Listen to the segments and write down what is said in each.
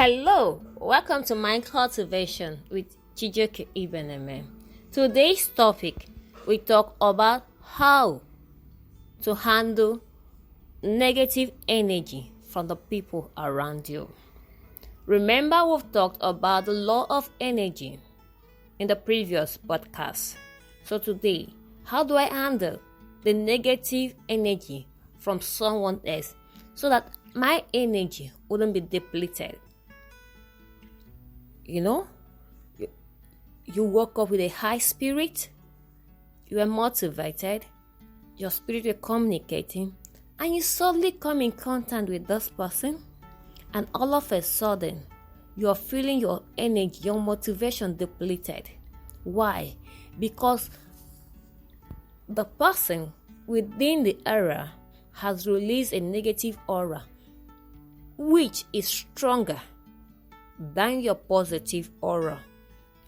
Hello, welcome to Mind Cultivation with Chijoke Ibeneme. Today's topic, we talk about how to handle negative energy from the people around you. Remember, we've talked about the law of energy in the previous podcast. So today, how do I handle the negative energy from someone else so that my energy wouldn't be depleted? You woke up with a high spirit, you are motivated, your spirit is communicating, and you suddenly come in contact with this person, and all of a sudden, you're feeling your energy, your motivation depleted. Why? Because the person within the aura has released a negative aura, which is stronger than your positive aura.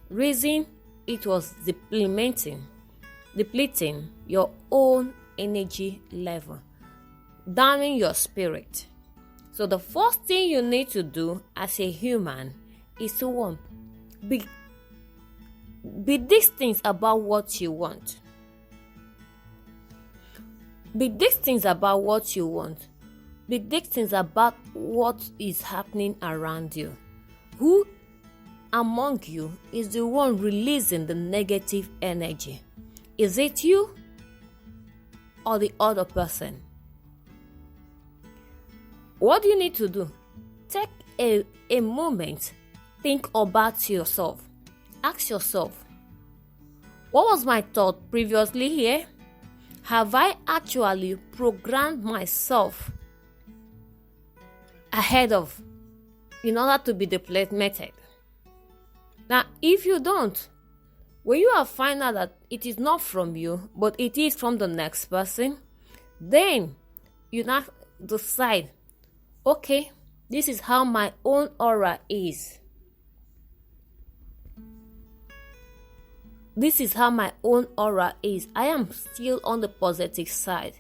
Reason, it was depleting your own energy level, damning your spirit. So the first thing you need to do as a human is to be distinct about what you want. Be distinct about what you want. Be distinct about what is happening around you. Who among you is the one releasing the negative energy? Is it you or the other person? What do you need to do? Take a moment, think about yourself. Ask yourself, what was my thought previously here? Have I actually programmed myself ahead of in order to be depleted? Now, if you don't, when you have found out that it is not from you, but it is from the next person, then you now decide, okay, this is how my own aura is. This is how my own aura is. I am still on the positive side.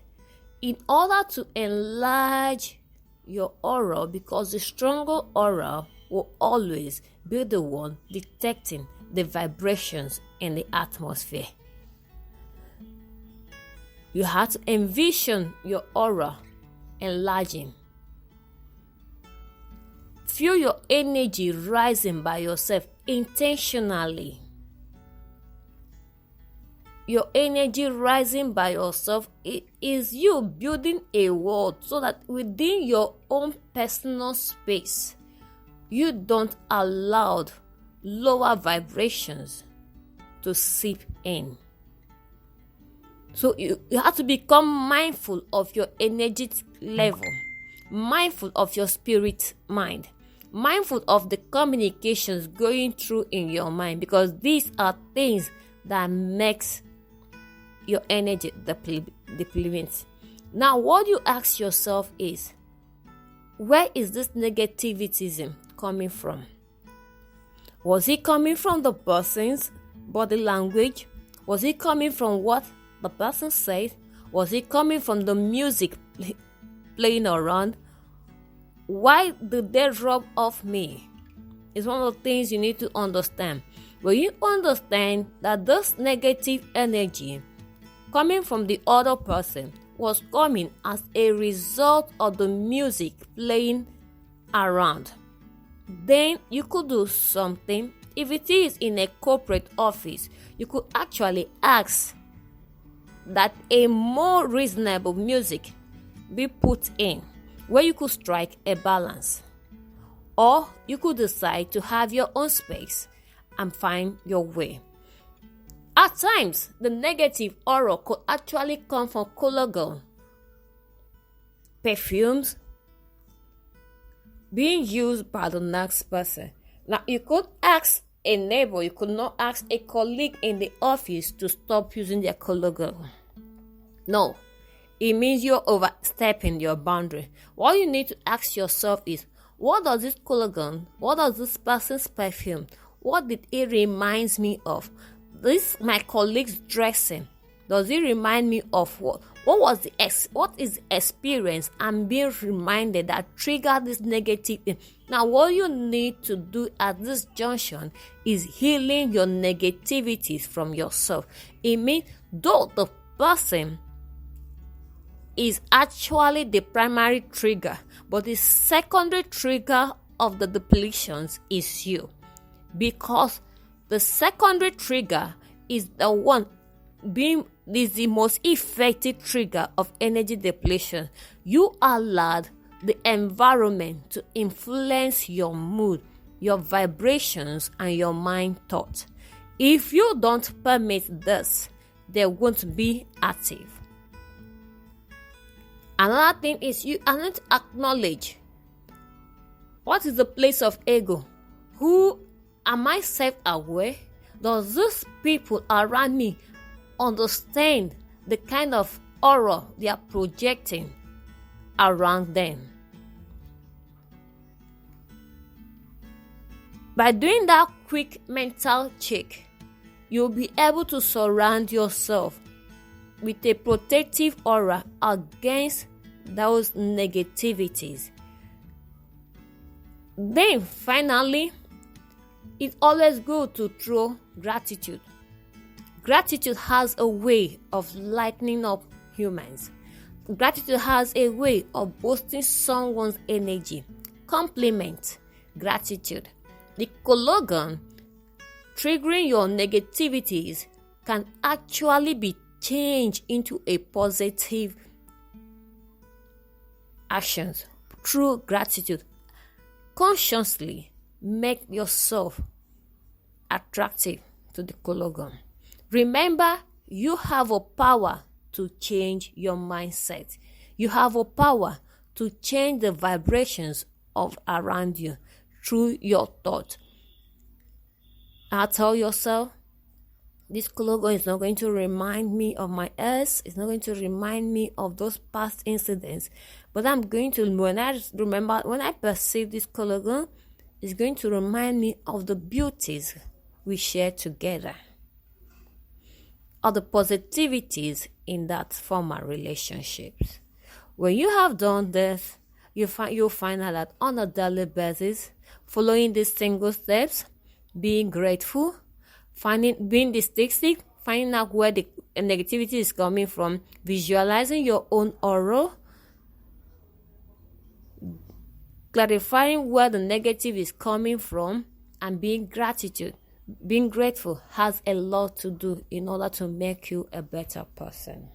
In order to enlarge your aura, because the stronger aura will always be the one detecting the vibrations in the atmosphere. You have to envision your aura enlarging. Feel your energy rising by yourself intentionally. Your energy rising by yourself, it is you building a world so that within your own personal space, you don't allow lower vibrations to seep in. So you have to become mindful of your energetic level, mindful of your spirit mind, mindful of the communications going through in your mind, because these are things that makes your energy deplete. Now, what you ask yourself is, where is this negativism coming from? Was it coming from the person's body language? Was it coming from what the person said? Was it coming from the music playing around? Why did they rub off me? It's one of the things you need to understand. When you understand that this negative energy coming from the other person was coming as a result of the music playing around, then you could do something. If it is in a corporate office, you could actually ask that a more reasonable music be put in, where you could strike a balance. Or you could decide to have your own space and find your way. At times, the negative aura could actually come from cologne, perfumes being used by the next person. Now, you could ask a neighbor, you could not ask a colleague in the office to stop using their cologne. No, it means you're overstepping your boundary. What you need to ask yourself is, what does this cologne, what does this person's perfume, what did it remind me of? This my colleague's dressing Does it remind me of what? What is the experience I'm being reminded that triggered this negative thing? Now, what you need to do at this junction is healing your negativities from yourself. It means though the person is actually the primary trigger, but the secondary trigger of the depletions is you, because the secondary trigger is the one is the most effective trigger of energy depletion. You allowed the environment to influence your mood, your vibrations, and your mind thought. If you don't permit this, they won't be active. Another thing is you are not acknowledge what is the place of ego. Who am I self-aware? Does these people around me understand the kind of aura they are projecting around them? By doing that quick mental check, you'll be able to surround yourself with a protective aura against those negativities. Then finally, it's always good to throw gratitude. Gratitude has a way of lightening up humans. Gratitude has a way of boosting someone's energy. Compliment gratitude. The collogon triggering your negativities can actually be changed into a positive actions through gratitude. Consciously make yourself attractive to the collogon. Remember, you have a power to change your mindset. You have a power to change the vibrations of around you through your thought. Now tell yourself, this collogon is not going to remind me of my ex. It's not going to remind me of those past incidents. But I'm going to, when I perceive this collogon, it's going to remind me of the beauties we share together, or the positivities in that former relationships. When you have done this, you'll find out that on a daily basis, following these single steps, being grateful, being dyslexic, finding out where the negativity is coming from, visualizing your own aura, clarifying where the negative is coming from, and being grateful has a lot to do in order to make you a better person.